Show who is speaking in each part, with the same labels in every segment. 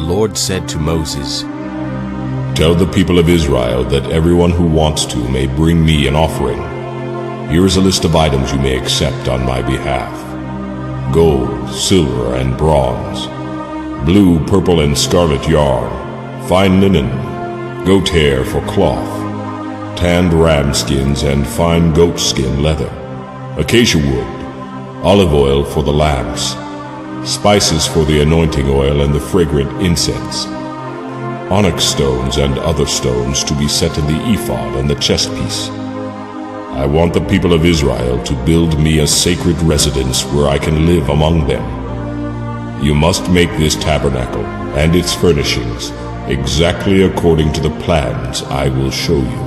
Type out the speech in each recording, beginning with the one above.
Speaker 1: Lord said to Moses,
Speaker 2: Tell the people of Israel that everyone who wants to may bring me an offering. Here is a list of items you may accept on my behalf: gold, silver, and bronze, blue, purple, and scarlet yarn, fine linen, goat hair for cloth, tanned ram skins and fine goat skin leather, acacia wood, olive oil for the lamps, spices for the anointing oil and the fragrant incense, onyx stones and other stones to be set in the ephod and the chest piece. I want the people of Israel to build me a sacred residence where I can live among them. You must make this tabernacle and its furnishings exactly according to the plans I will show you.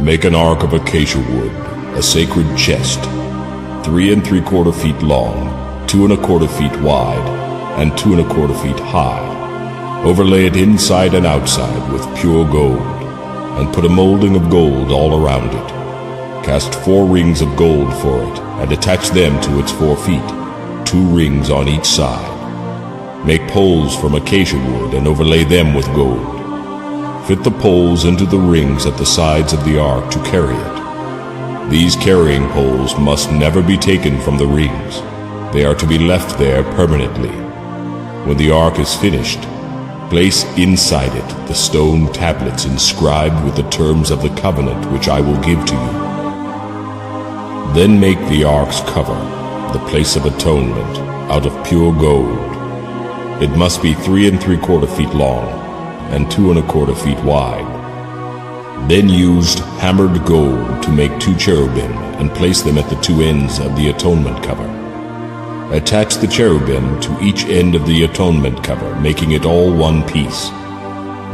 Speaker 2: Make an ark of acacia wood, a sacred chest, 3 3/4 feet long, 2 1/4 feet wide, and 2 1/4 feet high. Overlay it inside and outside with pure gold, and put a molding of gold all around it. Cast 4 rings of gold for it, and attach them to its 4 feet, 2 rings on each side. Make poles from acacia wood and overlay them with gold. Fit the poles into the rings at the sides of the ark to carry it. These carrying poles must never be taken from the rings. They are to be left there permanently. When the ark is finished, place inside it the stone tablets inscribed with the terms of the covenant which I will give to you. Then make the ark's cover, the place of atonement, out of pure gold. It must be 3 3/4 feet long and 2 1/4 feet wide. Then used hammered gold to make 2 cherubim and place them at the 2 ends of the atonement cover. Attach the cherubim to each end of the atonement cover, making it all one piece.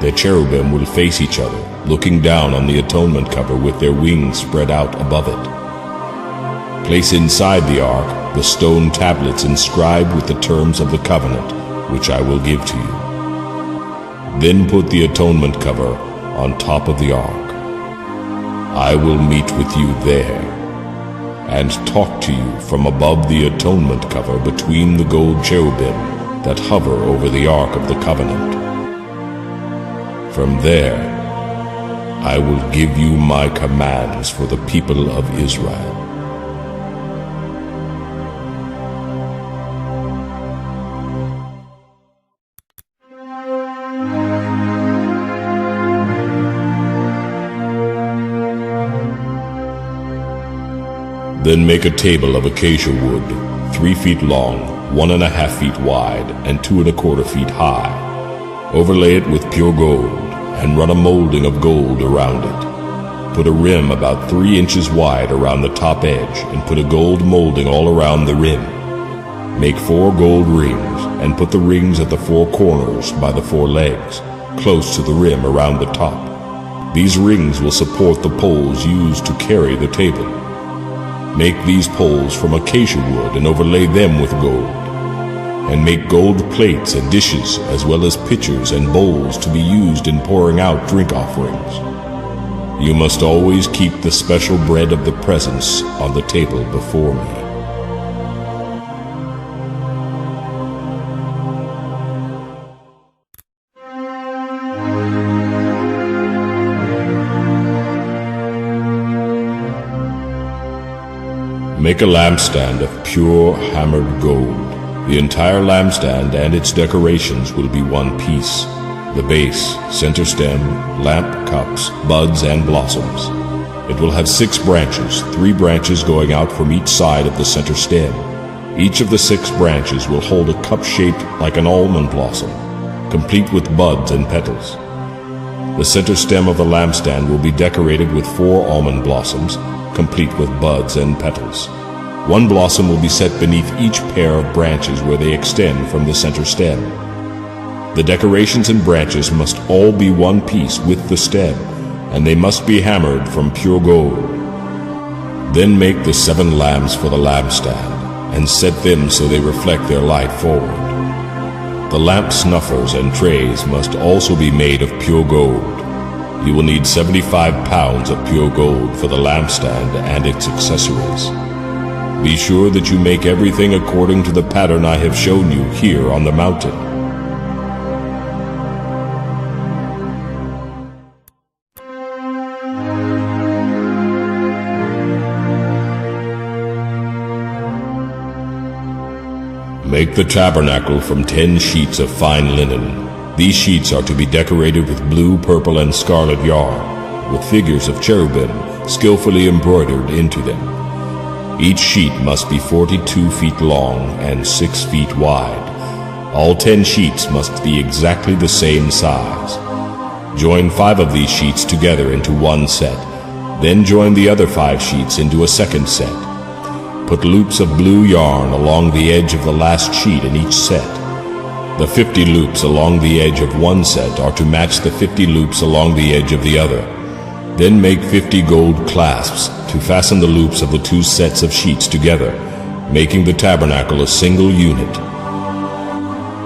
Speaker 2: The cherubim will face each other, looking down on the atonement cover with their wings spread out above it. Place inside the ark the stone tablets inscribed with the terms of the covenant, which I will give to you. Then put the atonement cover on top of the ark. I will meet with you there and talk to you from above the atonement cover between the gold cherubim that hover over the ark of the covenant. From there, I will give you my commands for the people of Israel. Then make a table of acacia wood, 3 feet long, 1 1/2 feet wide, and 2 1/4 feet high. Overlay it with pure gold, and run a molding of gold around it. Put a rim about 3 inches wide around the top edge, and put a gold molding all around the rim. Make 4 gold rings, and put the rings at the 4 corners by the 4 legs, close to the rim around the top. These rings will support the poles used to carry the table. Make these poles from acacia wood and overlay them with gold. And make gold plates and dishes as well as pitchers and bowls to be used in pouring out drink offerings. You must always keep the special bread of the presence on the table before me. Make a lampstand of pure hammered gold. The entire lampstand and its decorations will be one piece: the base, center stem, lamp cups, buds, and blossoms. It will have 6 branches, 3 branches going out from each side of the center stem. Each of the 6 branches will hold a cup shaped like an almond blossom, complete with buds and petals. The center stem of the lampstand will be decorated with 4 almond blossoms, complete with buds and petals. 1 blossom will be set beneath each pair of branches where they extend from the center stem. The decorations and branches must all be one piece with the stem, and they must be hammered from pure gold. Then make the 7 lamps for the lampstand, and set them so they reflect their light forward. The lamp snuffers and trays must also be made of pure gold. You will need 75 pounds of pure gold for the lampstand and its accessories. Be sure that you make everything according to the pattern I have shown you here on the mountain. Make the tabernacle from 10 sheets of fine linen. These sheets are to be decorated with blue, purple, and scarlet yarn, with figures of cherubim skillfully embroidered into them. Each sheet must be 42 feet long and 6 feet wide. All 10 sheets must be exactly the same size. Join 5 of these sheets together into one set. Then join the other 5 sheets into a second set. Put loops of blue yarn along the edge of the last sheet in each set. The 50 loops along the edge of one set are to match the 50 loops along the edge of the other. Then make 50 gold clasps to fasten the loops of the 2 sets of sheets together, making the tabernacle a single unit.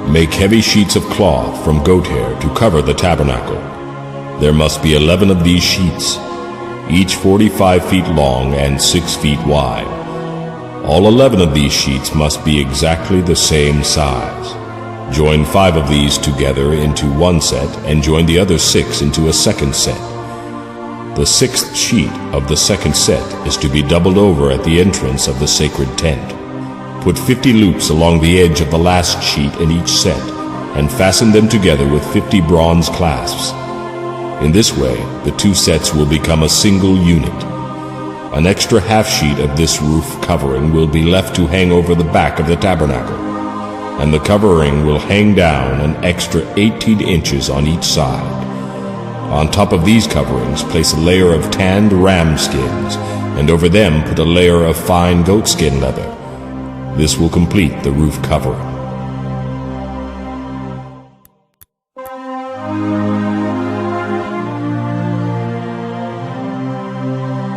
Speaker 2: Make heavy sheets of cloth from goat hair to cover the tabernacle. There must be 11 of these sheets, each 45 feet long and 6 feet wide. All 11 of these sheets must be exactly the same size. Join 5 of these together into one set and join the other 6 into a second set. The 6th sheet of the second set is to be doubled over at the entrance of the sacred tent. Put 50 loops along the edge of the last sheet in each set and fasten them together with 50 bronze clasps. In this way, the 2 sets will become a single unit. An extra half sheet of this roof covering will be left to hang over the back of the tabernacle, and the covering will hang down an extra 18 inches on each side. On top of these coverings, place a layer of tanned ram skins, and over them put a layer of fine goatskin leather. This will complete the roof covering.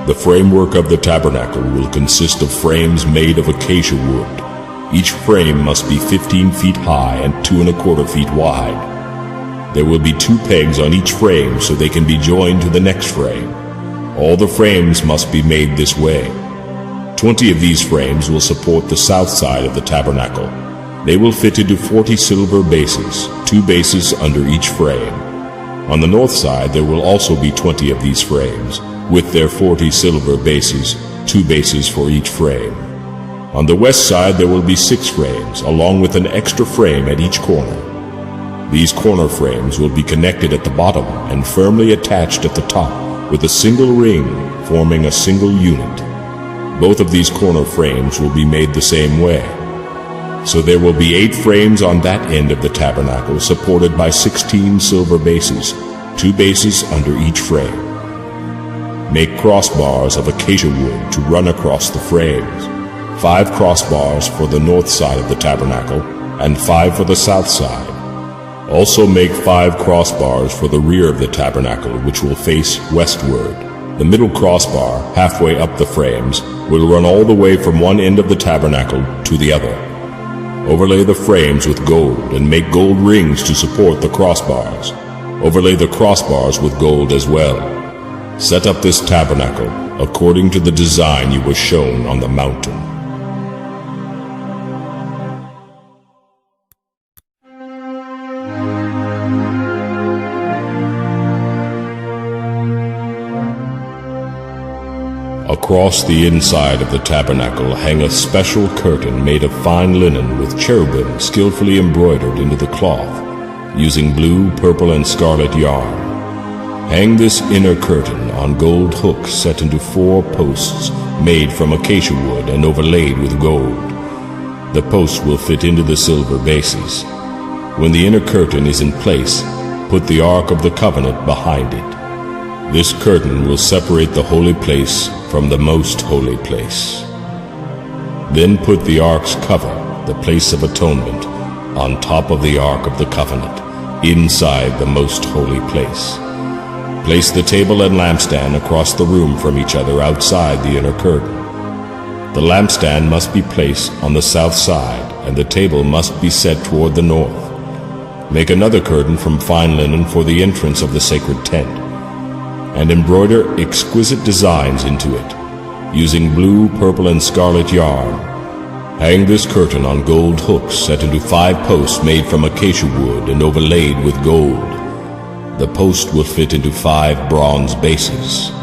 Speaker 2: The framework of the tabernacle will consist of frames made of acacia wood. Each frame must be 15 feet high and 2¼ feet wide. There will be 2 pegs on each frame so they can be joined to the next frame. All the frames must be made this way. 20 of these frames will support the south side of the tabernacle. They will fit into 40 silver bases, 2 bases under each frame. On the north side there will also be 20 of these frames, with their 40 silver bases, 2 bases for each frame. On the west side there will be 6 frames, along with an extra frame at each corner. These corner frames will be connected at the bottom and firmly attached at the top with a single ring forming a single unit. Both of these corner frames will be made the same way. So there will be 8 frames on that end of the tabernacle supported by 16 silver bases, 2 bases under each frame. Make crossbars of acacia wood to run across the frames. 5 crossbars for the north side of the tabernacle and 5 for the south side. Also make 5 crossbars for the rear of the tabernacle, which will face westward. The middle crossbar, halfway up the frames, will run all the way from one end of the tabernacle to the other. Overlay the frames with gold and make gold rings to support the crossbars. Overlay the crossbars with gold as well. Set up this tabernacle according to the design you were shown on the mountain. Across the inside of the tabernacle hang a special curtain made of fine linen with cherubim skillfully embroidered into the cloth, using blue, purple, and scarlet yarn. Hang this inner curtain on gold hooks set into 4 posts made from acacia wood and overlaid with gold. The posts will fit into the silver bases. When the inner curtain is in place, put the Ark of the Covenant behind it. This curtain will separate the holy place from the most holy place. Then put the Ark's cover, the place of atonement, on top of the Ark of the Covenant, inside the most holy place. Place the table and lampstand across the room from each other outside the inner curtain. The lampstand must be placed on the south side, and the table must be set toward the north. Make another curtain from fine linen for the entrance of the sacred tent. and embroider exquisite designs into it, using blue, purple, and scarlet yarn. Hang this curtain on gold hooks set into 5 posts made from acacia wood and overlaid with gold. The post will fit into 5 bronze bases.